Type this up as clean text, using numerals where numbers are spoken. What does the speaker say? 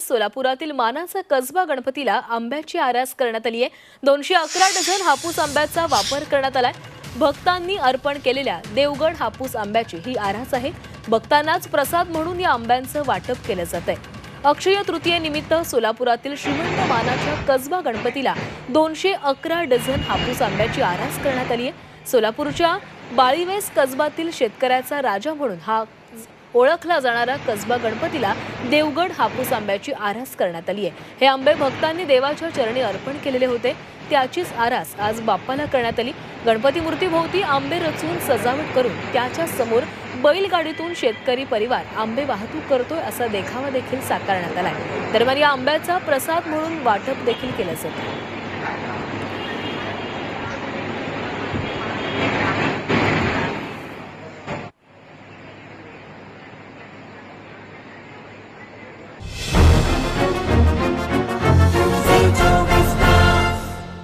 सोलापुरातील मानाचा कसबा गणपतीला आंब्याची आरास करण्यात आली आहे। 211 डझन हापूस आंब्याचा वापर करण्यात आलाय। भक्तांनी अर्पण केलेल्या देवगड हापूस आंब्याची ही आरास आहे। भक्तांनाच प्रसाद म्हणून या आंब्यांचं वाटप केलं जातंय। अक्षय तृतीयेनिमित्त सोलापुरातील श्रीमंत मानाच्या कसबा गणपतीला 211 डझन हापूस आंब्याची आरास करण्यात आली आहे। सोलापूरच्या बाळीवेस कसबातील शेतकऱ्याचा राजा म्हणून हा ओळखला जाणारा कसबा गणपतीला देवगड हापूस आंब्याची आरास करण्यात आली आहे। हे आंबे भक्तांनी देवाच्या चरणी अर्पण केलेले होते, त्याचीच आरास आज बाप्पाला करण्यात आली। गणपती मूर्तीभोवती आंबे रचून सजावट करून त्याच्या समोर बैलगाडीतून शेतकरी परिवार आंबे वाहतूक करतोय असा देखावा देखील साकारण्यात आलाय। दरम्यान या आंब्याचा प्रसाद म्हणून वाटप देखील केलं जातं।